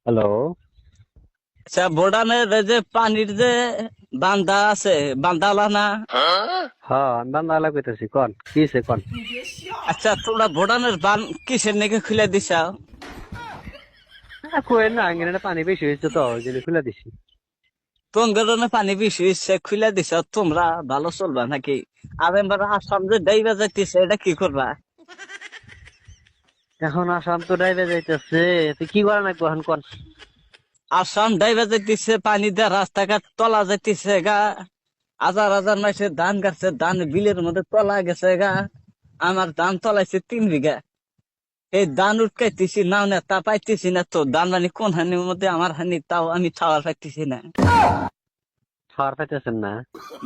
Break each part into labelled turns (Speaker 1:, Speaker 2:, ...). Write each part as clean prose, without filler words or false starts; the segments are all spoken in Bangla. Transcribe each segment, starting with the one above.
Speaker 1: হ্যালো।
Speaker 2: আচ্ছা, ভুটানের এই যে পানির যে বান্ধা আছে, বান্ধালা না?
Speaker 1: হ্যাঁ, আমি বান্দালা কইতেছি, কোন কি হইছে কোন?
Speaker 2: আচ্ছা, তোমরা ভুটানের বান কিসের নাকি খুলে দিছাও?
Speaker 1: কই না, আঙ্গিনাটা পানি বেশি হয়েছে তো ওই জন্য খুলে দিছি।
Speaker 2: কোন কারণে পানি বেশি হচ্ছে খুলে দিছাও? তোমরা ভালো চলবা নাকি? আর এবার আসাম যে ডাইবা যাইতেছে, এটা কি করবা?
Speaker 1: এখন আসাম তো ডাইবে যাইতেছে, তুই কি করা নাকবো এখন কোন?
Speaker 2: আসাম ডাইবা যাইতেছে, পানি দিয়ে রাস্তাঘাট তলা যাইতেছে গা। হাজার হাজার মাসে ধান গাছে, ধান বিলের মধ্যে তলা গেছে গা। আমার ধান তলাইছে 3 বিঘা। এই ধান উঠকাইতেছি নাও না, তা পাইতেছি না তো। ধান মানে কোন হানির মধ্যে আমার হানি, তাও আমি খাওয়ার পাইতেছি না।
Speaker 1: খাওয়ার পাইতেছেন না?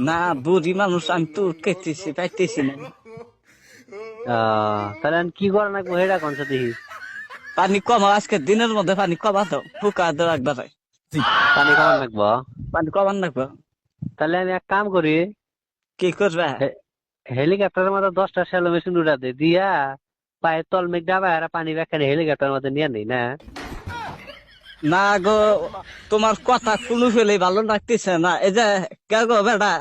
Speaker 2: না, বুড়ি মানুষ, আমি তো উঠকাইতেছি, পাইতেছি না।
Speaker 1: তাহলে এখন কি করা নাকবো হেডা কোন দেখি।
Speaker 2: পানি কমাও, আজকে দিনের মধ্যে পানি কমা দাও, ফুকা দাও একবারে।
Speaker 1: পানি কমান নাকবো?
Speaker 2: পানি কমান রাখবো।
Speaker 1: তাহলে আমি এক কাম করি,
Speaker 2: কি করবা?
Speaker 1: হেলিকপ্টারের মধ্যে 10টা শ্যালো মেশিন উড়া দে দিয়া পায়ের তল মেঘ ডাবা আর পানি ব্যাখ্যা হেলিকপ্টারের মধ্যে নিয়ে নেই না।
Speaker 2: না গো, তোমার কথা কোনো ফেলে ভালো লাগতেছে না। এই যে কে গো বেটা,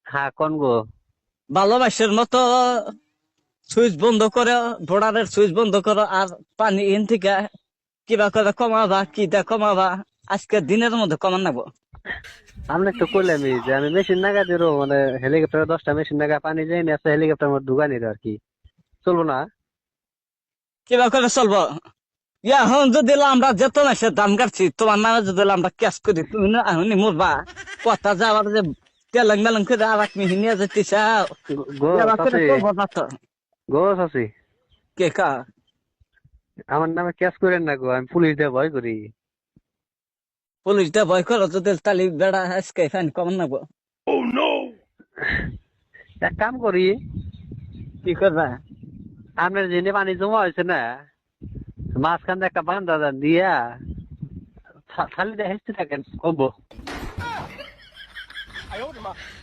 Speaker 1: হ্যাঁ কোন গো?
Speaker 2: ভালোবাসার মতো সুইচ বন্ধ করো, ভোড়ারের সুইচ বন্ধ করো, আর পানি ইন থেকে কিবা করে কমাবা, কিটা কমাবা। আজকে দিনের মধ্যে কমান নাগবো।
Speaker 1: আমি তো কইলামই যে আমি মেশিন নাগা দিরো, মানে হেলিকপ্টারে 10টা মেশিন নাগা পানি যাই না, হেলিকপ্টার মধ্যে ঢুকা নিল আর কি, চলবো না?
Speaker 2: কিবা করে চলবো? এখন যদি আমরা যেত মাসে দাম কাটছি, তোমার নামে যদি আমরা ক্যাশ করি, তুমি না এখনই মরবা। কথা যাওয়ার যে তেলেং মেলেং করে আর এক মিহি নিয়ে যেতে চাও,
Speaker 1: গো
Speaker 2: এবার করে
Speaker 1: চাচি,
Speaker 2: করবো না তো।
Speaker 1: গো চাচি,
Speaker 2: কে কা?
Speaker 1: আমার নামে ক্যাশ করেন না গো, আমি পুলিশ দিয়ে ভয় করি।
Speaker 2: পুলিশ দিয়ে ভয় করো যদি, তালি বেড়া আজকে ফাইন কমান নাগবো।
Speaker 1: এক কাম করি,
Speaker 2: কি করবা?
Speaker 1: আপনার জেনে পানি জমা হয়েছে না, মাঝখান দিয়ে একটা বান্ধা দেন দিয়া খালি দিয়ে হেসতে থাকেন, কমবো।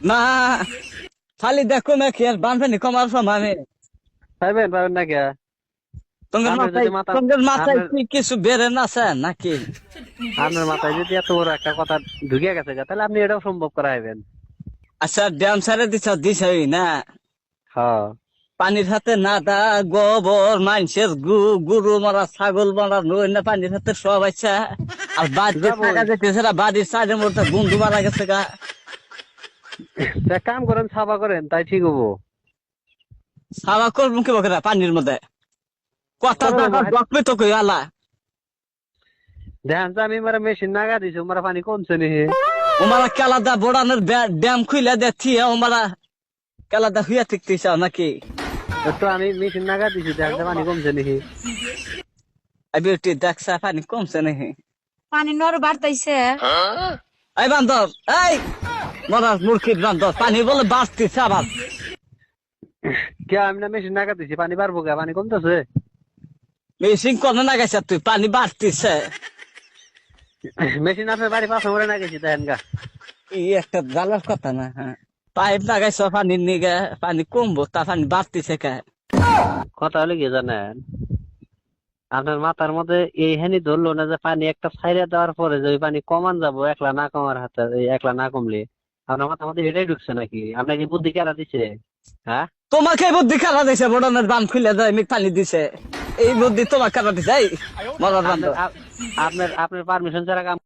Speaker 2: না, খালি দেখো না কি আর বানফানি কমার সময় আমি।
Speaker 1: পাইবেন পাবেন না কে?
Speaker 2: তোমার
Speaker 1: আপনার
Speaker 2: মাথায়,
Speaker 1: যদি মাথা,
Speaker 2: তোমার মাথায়
Speaker 1: আপনার
Speaker 2: কি কিছু বেড়ে না আছে নাকি?
Speaker 1: আপনার মাথায় যদি এত বড় একটা কথা ঢুকে গেছে গা, তাহলে আপনি এটাও সম্ভব করাইবেন।
Speaker 2: আচ্ছা, ড্যাম সারে দিছই না?
Speaker 1: হ্যাঁ,
Speaker 2: পানির হাতে নাদা, গোবর, মানুষের গরু মারা, ছাগল মারা, নই না পানির হাতে সব আচ্ছা। আর বাড়িতে
Speaker 1: যাবই।
Speaker 2: থাকা যেতেছে না, বাড়ির সাইডের মধ্যে বন্ধু মারা গেছে গা।
Speaker 1: এক কাম করেন, সাফা করেন, তাই ঠিক হবো।
Speaker 2: সারা করবো কি বকে পানির মধ্যে? কথা
Speaker 1: করো
Speaker 2: জায়গা ডকবে তো কই আলা।
Speaker 1: ধ্যান, আমি মারা মেশিন নাগা দিছি, মারা পানি কমছে নি।
Speaker 2: ওমারা কেলাদা বোড়ানোর ড্যাম খুইলা দেখি, ওমারা কেলাদা হইয়া থাকতেছ নাকি?
Speaker 1: তো আমি মেশিন নাগা দিছি, ধ্যান পানি কমছে নি।
Speaker 2: বিউটি দেখছা পানি কমছে নাকি?
Speaker 3: পানি নর বাড়তাইছে।
Speaker 2: এই বান্দর, এই মরার মূর্খির বান্দর, পানি বলে বাড়তিছে আবার।
Speaker 1: কে, আমি না মেশিন নাগা দিছি, পানি বাড়বো কে? পানি কমতেছে।
Speaker 2: মেশিন করে না গেছে তুই, পানি বাড়তিছে।
Speaker 1: মেশিন আপনার বাড়ি পাশে মরে না গেছি, দেখেন গা।
Speaker 2: এই একটা জ্বালার কথা না, হ্যাঁ। পাইপ লাগাইছ পানির নিগে, পানি কমবো, তা পানি বাড়তিছে কে?
Speaker 1: কথা হলে কি জানেন, আপনার মাথার মধ্যে এই হানি ধরলো না যে পানি একটা ছাইরা দেওয়ার পরে যে ওই পানি কমান যাবো, একলা না কমার হাতে, এই একলা না কমলে আপনার মাথার মধ্যে এটাই ঢুকছে নাকি? আপনাকে বুদ্ধি কেরা দিছে? হ্যাঁ,
Speaker 2: তোমাকে বুদ্ধি খারাপ দিছে, বড়নের বান খুলে দেয় মিক পানি দিছে। এই বুদ্ধি তোমার খারাপ দিছে, এই মরার বান্দর।
Speaker 1: আপনার আপনার পারমিশন ছাড়া কাম